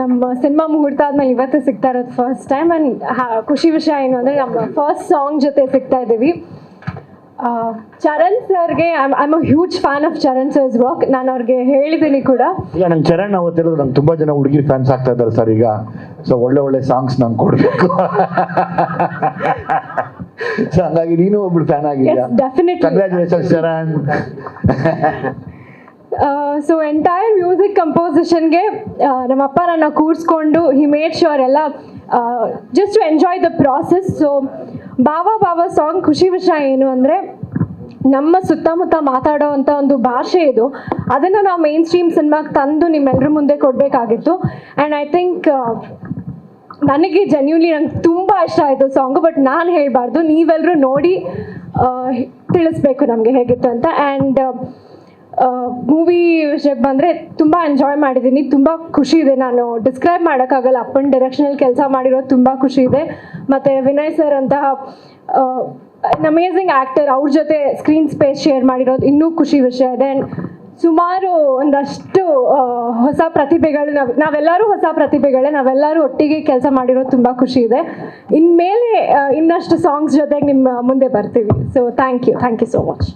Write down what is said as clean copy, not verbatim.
ನಮ್ಮ ಸಿನಿಮಾ ಮುಹೂರ್ತ ಆದ್ಮೇಲೆ ಇವತ್ತು ಸಿಗ್ತಾ ಇರೋದು ಫಸ್ಟ್ ಟೈಮ್. ಆ್ಯಂಡ್ ಖುಷಿ ವಿಷಯ ಏನು ಅಂದರೆ ನಮ್ಮ ಫಸ್ಟ್ ಸಾಂಗ್ ಜೊತೆ ಸಿಗ್ತಾ ಇದ್ದೀವಿ. ಚರಣ್ ಸರ್ಗೆ I'm a huge fan of Charan sir's work. ನಾನು ಅವ್ರಿಗೆ ಹೇಳಿದ್ದೀನಿ ಕೂಡ. ಇಲ್ಲ, ನಂಗೆ ಚರಣ್ ಅವತ್ತು ಹೇಳಿದ್ರು, ನಂಗೆ ತುಂಬ ಜನ ಹುಡುಗಿ ಫ್ಯಾನ್ಸ್ ಆಗ್ತಾ ಇದ್ದಾರೆ ಸರ್ ಈಗ, ಸೊ ಒಳ್ಳೆ ಸಾಂಗ್ಸ್ ನಂಗೆ ಕೊಡಬೇಕು. ಸೊ ಹಂಗಾಗಿ ನೀನು ಒಬ್ಳು ಫ್ಯಾನ್ ಆಗಿದ್ಯಾ? Definitely. Congratulations Charan. So entire music ಕಂಪೋಸಿಷನ್ಗೆ ನಮ್ಮಪ್ಪ ನನ್ನ ಕೂರಿಸ್ಕೊಂಡು ಹಿ ಮೇಡ್ ಶ್ಯೂರ್ ಎಲ್ಲ just to enjoy the process. So ಬಾವಾ ಸಾಂಗ್ ಖುಷಿ ವಿಷಯ ಏನು ಅಂದರೆ, ನಮ್ಮ ಸುತ್ತಮುತ್ತ ಮಾತಾಡೋ ಅಂಥ ಒಂದು ಭಾಷೆ ಇದು, ಅದನ್ನು ನಾವು ಮೇನ್ ಸ್ಟ್ರೀಮ್ ಸಿನಿಮಾಗೆ ತಂದು ನಿಮ್ಮೆಲ್ಲರ ಮುಂದೆ ಕೊಡಬೇಕಾಗಿತ್ತು. ಆ್ಯಂಡ್ ಐ ಥಿಂಕ್ ನನಗೆ ಜೆನ್ಯೂನ್ಲಿ ನಂಗೆ ತುಂಬ ಇಷ್ಟ ಆಯಿತು ಸಾಂಗು. ಬಟ್ ನಾನು ಹೇಳಬಾರ್ದು, ನೀವೆಲ್ಲರೂ ನೋಡಿ ತಿಳಿಸ್ಬೇಕು ನಮಗೆ ಹೇಗಿತ್ತು ಅಂತ. ಆ್ಯಂಡ್ ಮೂವಿ ವಿಷಯಕ್ಕೆ ಬಂದರೆ ತುಂಬ ಎಂಜಾಯ್ ಮಾಡಿದ್ದೀನಿ, ತುಂಬ ಖುಷಿ ಇದೆ. ನಾನು ಡಿಸ್ಕ್ರೈಬ್ ಮಾಡೋಕ್ಕಾಗಲ್ಲ. ಅಪ್ಪನ ಡೈರೆಕ್ಷನಲ್ಲಿ ಕೆಲಸ ಮಾಡಿರೋದು ತುಂಬ ಖುಷಿ ಇದೆ. ಮತ್ತು ವಿನಯ್ ಸರ್ ಅಂತಹ ಅಮೇಝಿಂಗ್ ಆ್ಯಕ್ಟರ್, ಅವ್ರ ಜೊತೆ ಸ್ಕ್ರೀನ್ ಸ್ಪೇಸ್ ಶೇರ್ ಮಾಡಿರೋದು ಇನ್ನೂ ಖುಷಿ ವಿಷಯ ಇದೆ. ಆ್ಯಂಡ್ ಸುಮಾರು ಒಂದಷ್ಟು ಹೊಸ ಪ್ರತಿಭೆಗಳು, ನಾವೆಲ್ಲರೂ ಹೊಸ ಪ್ರತಿಭೆಗಳೇ, ನಾವೆಲ್ಲರೂ ಒಟ್ಟಿಗೆ ಕೆಲಸ ಮಾಡಿರೋದು ತುಂಬ ಖುಷಿ ಇದೆ. ಇನ್ಮೇಲೆ ಇನ್ನಷ್ಟು ಸಾಂಗ್ಸ್ ಜೊತೆಗೆ ನಿಮ್ಮ ಮುಂದೆ ಬರ್ತೀವಿ. So thank you so much.